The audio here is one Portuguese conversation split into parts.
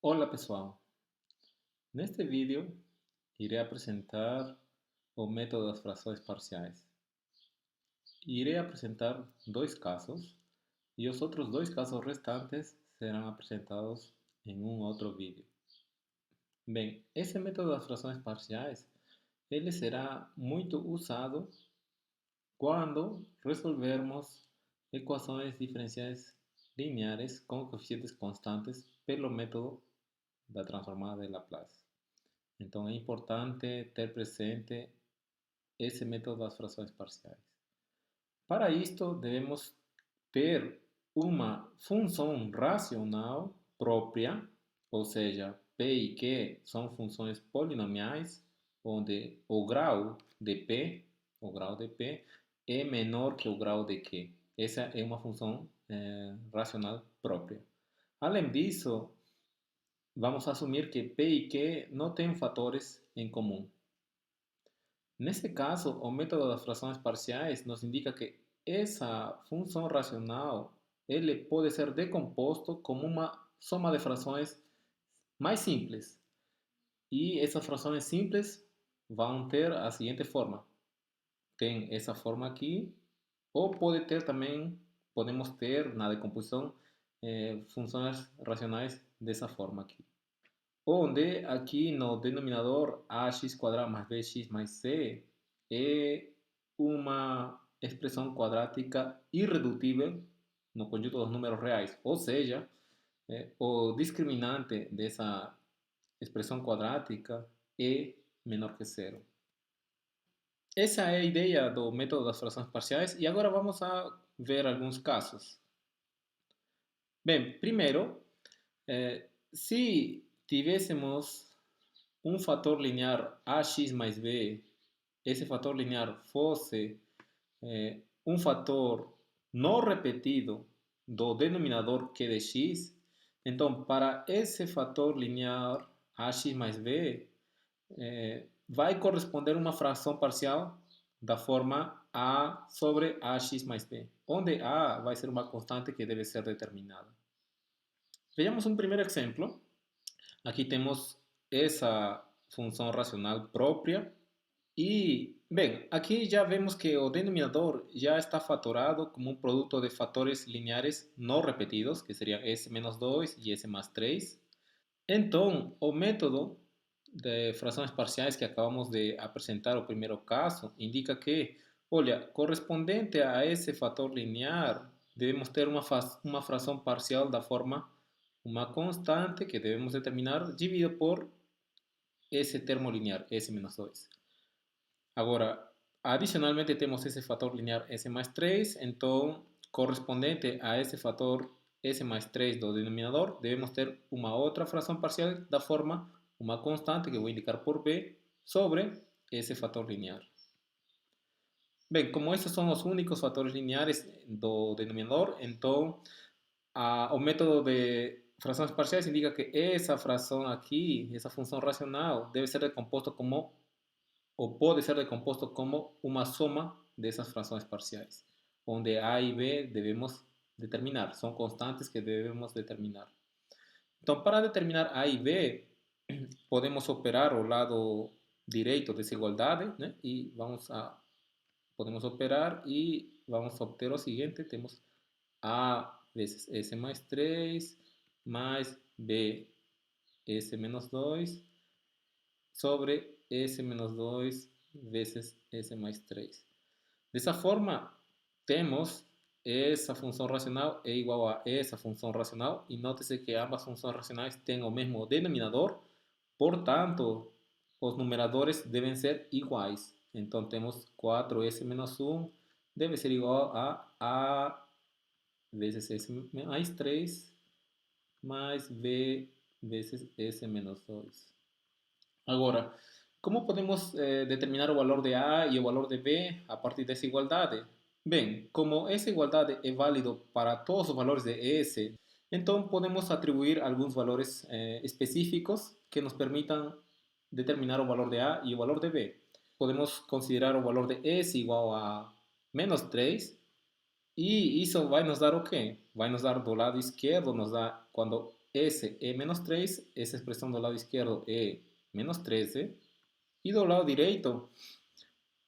Olá pessoal, neste vídeo irei apresentar o método das frações parciais. Irei apresentar dois casos e os outros dois casos restantes serão apresentados em um outro vídeo. Bem, esse método das frações parciais ele será muito usado quando resolvermos equações diferenciais lineares com coeficientes constantes pelo método da transformada de Laplace. Então é importante ter presente esse método das frações parciais. Para isto, devemos ter uma função racional própria, ou seja, p e q são funções polinomiais, onde o grau de p é menor que o grau de q. Essa é uma função racional própria. Além disso, vamos assumir que p e q não têm fatores em comum. Nesse caso, o método das frações parciais nos indica que essa função racional ele pode ser decomposto como uma soma de frações mais simples. E essas frações simples vão ter a seguinte forma. Tem essa forma aqui, ou pode ter também, podemos ter na decomposição funções racionais dessa forma aqui. Onde aqui no denominador ax quadrado mais bx mais c é uma expressão quadrática irredutível no conjunto dos números reais, ou seja, o discriminante dessa expressão quadrática é menor que zero. Essa é a ideia do método das frações parciais e agora vamos a ver alguns casos. Bem, primeiro, se tivéssemos um fator linear ax mais b, esse fator linear fosse um fator não repetido do denominador que é de x, então para esse fator linear ax mais b vai corresponder uma fração parcial da forma a sobre ax mais b, onde a vai ser uma constante que deve ser determinada. Vejamos um primeiro exemplo. Aqui temos essa função racional própria e, bem, aqui já vemos que o denominador já está fatorado como um produto de fatores lineares não repetidos, que seria s menos 2 e s mais 3. Então, o método de frações parciais que acabamos de apresentar o primeiro caso indica que, olha, correspondente a esse fator linear, devemos ter uma fração parcial da forma uma constante que devemos determinar dividido por esse termo linear, s menos 2. Agora, adicionalmente temos esse fator linear s mais 3, então, correspondente a esse fator s mais 3 do denominador, devemos ter uma outra fração parcial da forma uma constante que vou indicar por b sobre esse fator linear. Bem, como esses são os únicos fatores lineares do denominador, então o método de frações parciais indica que essa fração aqui, essa função racional, deve ser decomposta como, ou pode ser decomposto como uma soma dessas frações parciais, onde a e b devemos determinar, são constantes que devemos determinar. Então, para determinar a e b, podemos operar o lado direito dessa igualdade, né? E podemos operar e vamos obter o seguinte, temos a vezes s mais 3 mais b s menos 2 sobre s menos 2 vezes s mais 3. Dessa forma, temos essa função racional é igual a essa função racional e note-se que ambas funções racionais têm o mesmo denominador, portanto, os numeradores devem ser iguais. Então, temos 4s menos 1 deve ser igual a vezes s mais 3 mais b vezes s menos 2. Agora, como podemos determinar o valor de a e o valor de b a partir dessa igualdade? Bem, como essa igualdade é válida para todos os valores de s, então podemos atribuir alguns valores específicos que nos permitam determinar o valor de a e o valor de b. Podemos considerar o valor de s igual a menos 3 e isso vai nos dar o quê? Vai nos dar do lado esquerdo, nos dá quando S é menos 3, essa expressão do lado esquerdo é menos 13, e do lado direito,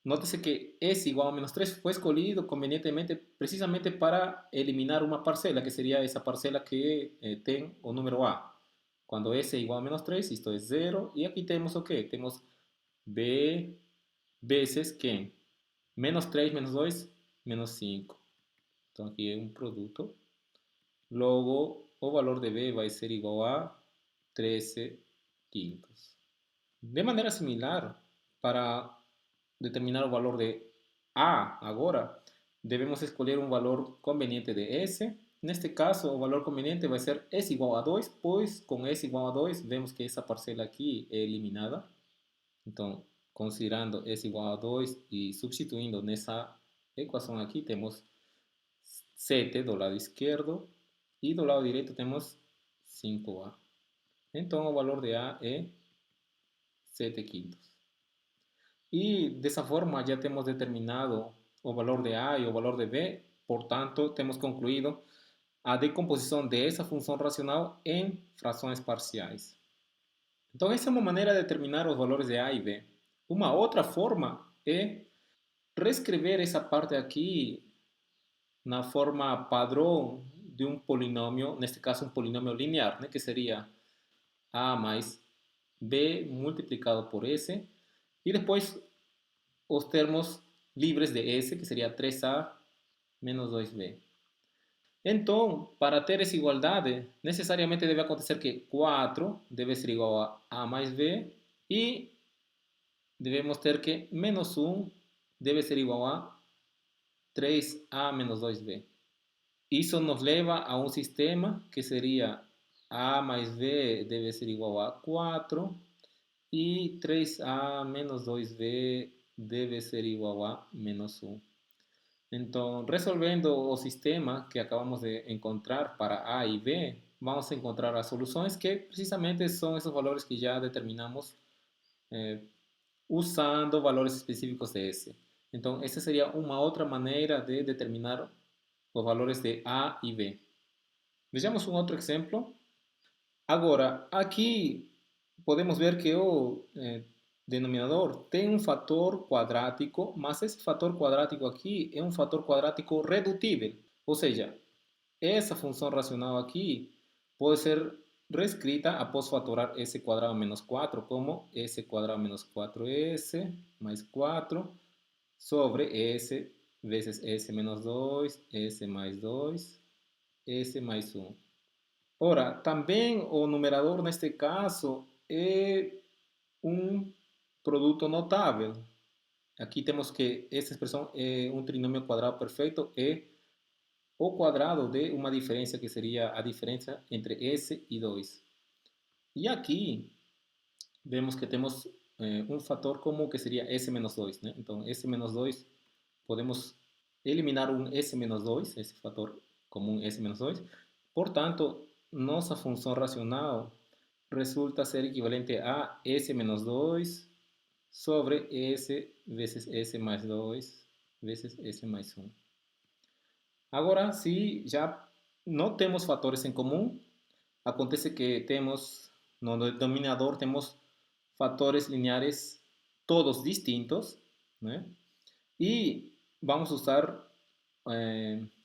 nótese que S igual a menos 3 foi escolhido convenientemente precisamente para eliminar uma parcela, que seria essa parcela que tem o número A. Quando S é igual a menos 3, isto é zero, e aqui temos o quê? Temos B vezes quem? Menos 3 menos 2, menos 5. Então aqui é um produto. Logo, o valor de B vai ser igual a 13 quintos. De maneira similar, para determinar o valor de A agora, devemos escolher um valor conveniente de S. Neste caso, o valor conveniente vai ser S igual a 2, pois com S igual a 2, vemos que essa parcela aqui é eliminada. Então, considerando S igual a 2 e substituindo nessa equação aqui, temos 7 do lado esquerdo e do lado direito temos 5A. Então, o valor de A é 7 quintos. E dessa forma já temos determinado o valor de A e o valor de B, portanto, temos concluído a decomposição dessa função racional em frações parciais. Então, essa é uma maneira de determinar os valores de A e B. Uma outra forma é reescrever essa parte aqui na forma padrão de um polinômio, neste caso um polinômio linear, né, que seria A mais B multiplicado por S, e depois os termos livres de S, que seria 3A menos 2B. Então, para ter essa igualdade, necessariamente deve acontecer que 4 deve ser igual a mais B e devemos ter que menos 1 deve ser igual a 3A menos 2B. Isso nos leva a um sistema que seria A mais B deve ser igual a 4 e 3A menos 2B deve ser igual a menos 1. Então, resolvendo o sistema que acabamos de encontrar para A e B, vamos a encontrar as soluções que precisamente são esses valores que já determinamos usando valores específicos de S. Então, essa seria uma outra maneira de determinar os valores de A e B. Vejamos um outro exemplo. Agora, aqui podemos ver que o denominador tem um fator quadrático, mas esse fator quadrático aqui é um fator quadrático redutível. Ou seja, essa função racional aqui pode ser reescrita após fatorar s quadrado menos 4 como s quadrado menos 4s mais 4 sobre s vezes s menos 2, s mais 2, s mais 1. Ora, também o numerador neste caso é um produto notável. Aqui temos que essa expressão é um trinômio quadrado perfeito, é o quadrado de uma diferença que seria a diferença entre S e 2. E aqui vemos que temos um fator comum que seria S menos 2. Né? Então, S menos 2, podemos eliminar um S menos 2, esse fator comum S menos 2. Portanto, nossa função racional resulta ser equivalente a S menos 2 sobre S vezes S mais 2 vezes S mais 1. Agora, se já não temos fatores em comum, acontece que temos, no denominador, temos fatores lineares todos distintos, né? E vamos usar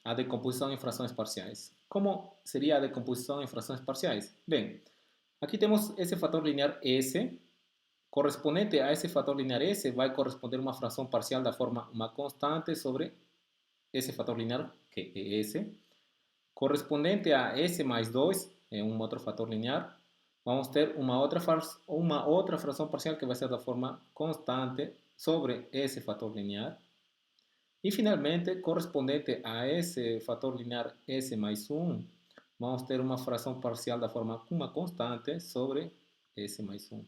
a decomposição em frações parciais. Como seria a decomposição em frações parciais? Bem, aqui temos esse fator linear S. Correspondente a esse fator linear S vai corresponder uma fração parcial da forma uma constante sobre esse fator linear, que é S. Correspondente a S mais 2, é um outro fator linear, vamos ter uma outra fração parcial que vai ser da forma constante sobre esse fator linear. E finalmente, correspondente a esse fator linear S mais 1, vamos ter uma fração parcial da forma uma constante sobre S mais 1.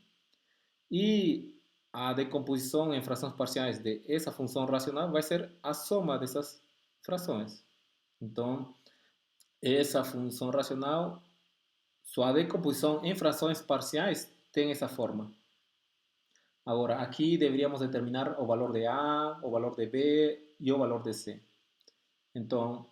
E a decomposição em frações parciais de essa função racional vai ser a soma dessas frações. Então, essa função racional, sua decomposição em frações parciais tem essa forma. Agora, aqui deveríamos determinar o valor de A, o valor de B e o valor de C. Então,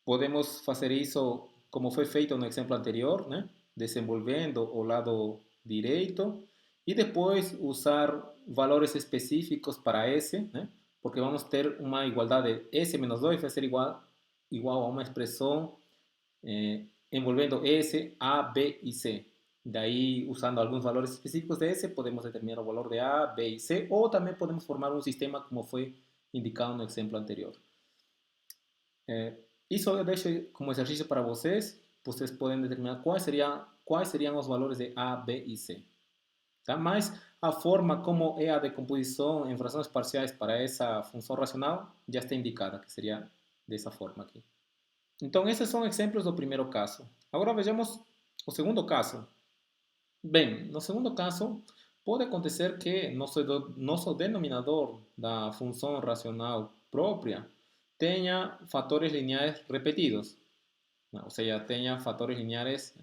podemos fazer isso como foi feito no exemplo anterior, né? Desenvolvendo o lado direito e depois usar valores específicos para S, né? Porque vamos ter uma igualdade, S menos 2 vai ser igual a uma expressão envolvendo S, A, B e C. Daí, usando alguns valores específicos de S, podemos determinar o valor de A, B e C, ou também podemos formar um sistema como foi indicado no exemplo anterior. Isso eu deixo como exercício para vocês. Vocês podem determinar quais seriam os valores de A, B e C. Tá? Mas a forma como é a decomposição em frações parciais para essa função racional já está indicada, que seria dessa forma aqui. Então, esses são exemplos do primeiro caso. Agora vejamos o segundo caso. Bem, no segundo caso, pode acontecer que nosso denominador da função racional própria tenha fatores lineares repetidos, ou seja, tenha fatores lineares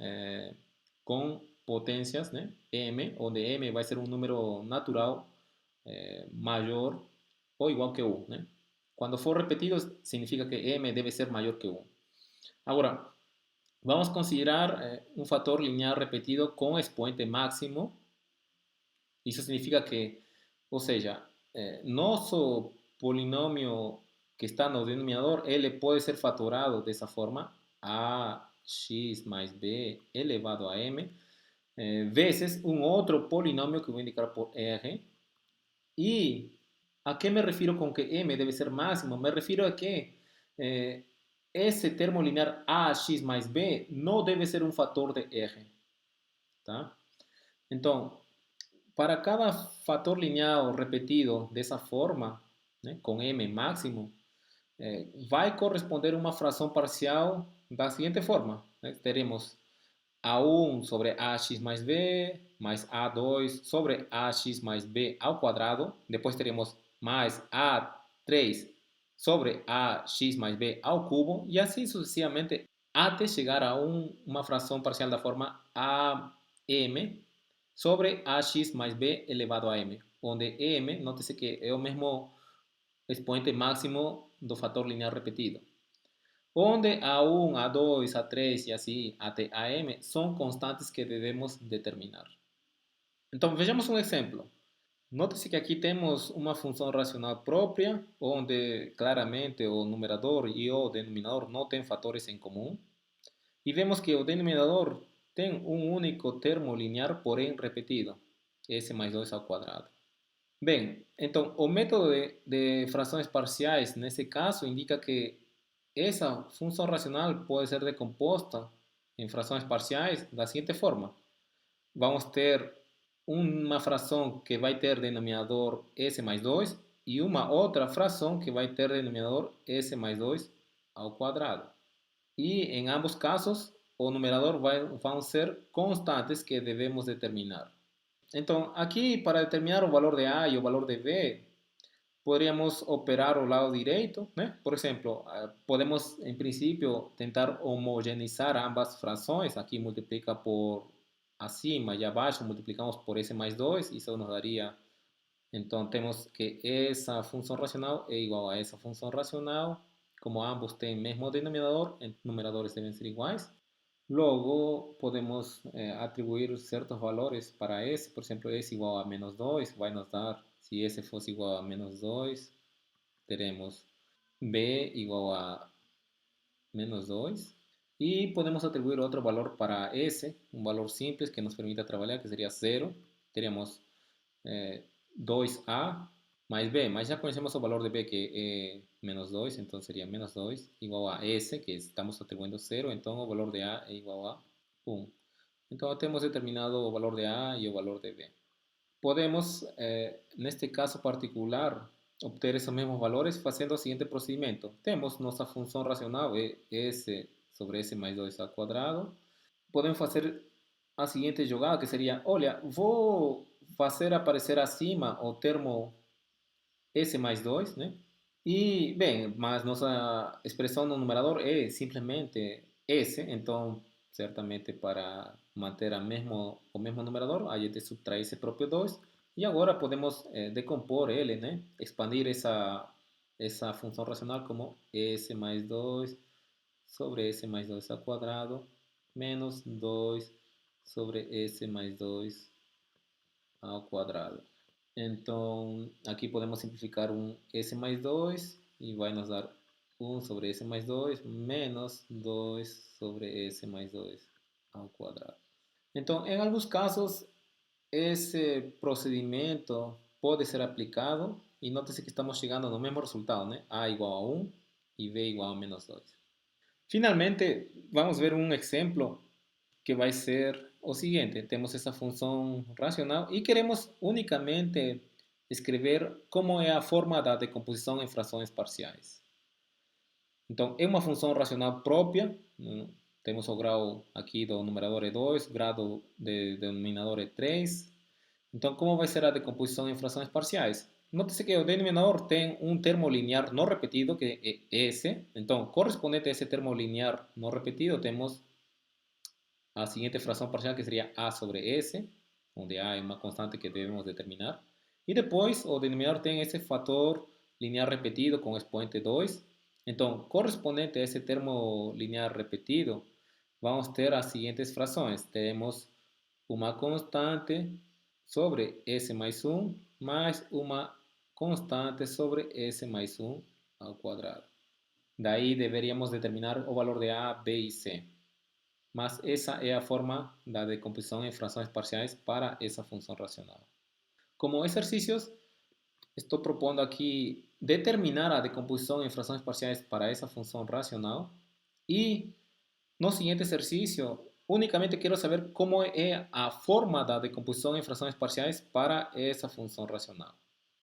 com potências, né, m, onde m vai ser um número natural maior ou igual que 1. Né? Quando for repetido, significa que m deve ser maior que 1. Agora, vamos considerar um fator linear repetido com expoente máximo. Isso significa que, ou seja, nosso polinômio que está no denominador, ele pode ser fatorado dessa forma, ax mais b elevado a m, vezes um outro polinômio que vou indicar por r. E a que me refiro com que m deve ser máximo? Me refiro a que esse termo linear ax mais b não deve ser um fator de r. Tá? Então, para cada fator lineal repetido dessa forma, né, com m máximo, vai corresponder uma fração parcial da seguinte forma. Né? Teremos a1 sobre ax mais b, mais a2 sobre ax mais b ao quadrado. Depois teremos mais a3 sobre ax mais b ao cubo. E assim sucessivamente até chegar a uma fração parcial da forma am sobre ax mais b elevado a m, onde m, note-se que é o mesmo expoente máximo do fator linear repetido, onde a1, a2, a3 e assim até a m são constantes que devemos determinar. Então, vejamos um exemplo. Note-se que aqui temos uma função racional própria, onde claramente o numerador e o denominador não têm fatores em comum. E vemos que o denominador tem um único termo linear, porém repetido, s mais 2 ao quadrado. Bem, então o método de frações parciais, nesse caso, indica que essa função racional pode ser decomposta em frações parciais da seguinte forma. Vamos ter uma fração que vai ter denominador s mais 2 e uma outra fração que vai ter denominador s mais 2 ao quadrado. E em ambos casos, o numerador vão ser constantes que devemos determinar. Então, aqui, para determinar o valor de A e o valor de B, poderíamos operar o lado direito, né? Por exemplo, podemos, em princípio, tentar homogeneizar ambas frações. Aqui multiplica por acima e abaixo, multiplicamos por S mais 2, isso nos daria... Então, temos que essa função racional é igual a essa função racional. Como ambos têm o mesmo denominador, os numeradores devem ser iguais. Logo, podemos atribuir certos valores para S. Por exemplo, S igual a menos 2 vai nos dar, se S fosse igual a menos 2, teremos B igual a menos 2. E podemos atribuir outro valor para S, um valor simples que nos permita trabalhar, que seria 0. Teríamos 2A mais B, mas já conhecemos o valor de B, que é menos 2, então seria menos 2 igual a S, que estamos atribuindo 0, então o valor de A é igual a 1. Então temos determinado o valor de A e o valor de B. Podemos, neste caso particular, obter esses mesmos valores fazendo o seguinte procedimento. Temos nossa função racional, S sobre S mais 2 ao quadrado. Podemos fazer a seguinte jogada, que seria, olha, vou fazer aparecer acima o termo S mais 2, né? E, bem, mas nossa expressão no numerador é simplesmente S, então, certamente para manter o mesmo numerador, a gente subtrai esse próprio 2, e agora podemos decompor ele, né? Expandir essa função racional como S mais 2 sobre S mais 2 ao quadrado menos 2 sobre S mais 2 ao quadrado. Então, aqui podemos simplificar um S mais 2 e vai nos dar 1 sobre S mais 2 menos 2 sobre S mais 2 ao quadrado. Então, em alguns casos, esse procedimento pode ser aplicado e note-se que estamos chegando no mesmo resultado, né? A igual a 1 e B igual a menos 2. Finalmente, vamos ver um exemplo que vai ser o siguiente. Temos essa função racional e queremos unicamente escrever como é a forma da decomposição em frações parciais. Então, é uma função racional própria. Temos o grau aqui do numerador é 2, o grau do denominador é 3. Então, como vai ser a decomposição em frações parciais? Note-se que o denominador tem um termo linear não repetido, que é S. Então, correspondente a esse termo linear não repetido, temos a siguiente fração parcial que seria A sobre S, onde A é uma constante que devemos determinar. E depois o denominador tem esse fator linear repetido com expoente 2. Então, correspondente a esse termo linear repetido, vamos ter as seguintes frações. Temos uma constante sobre S mais 1 mais uma constante sobre S mais 1 ao quadrado. Daí deveríamos determinar o valor de A, B e C. Mas essa é a forma da decomposição em frações parciais para essa função racional. Como exercícios, estou propondo aqui determinar a decomposição em frações parciais para essa função racional e no seguinte exercício, unicamente quero saber como é a forma da decomposição em frações parciais para essa função racional.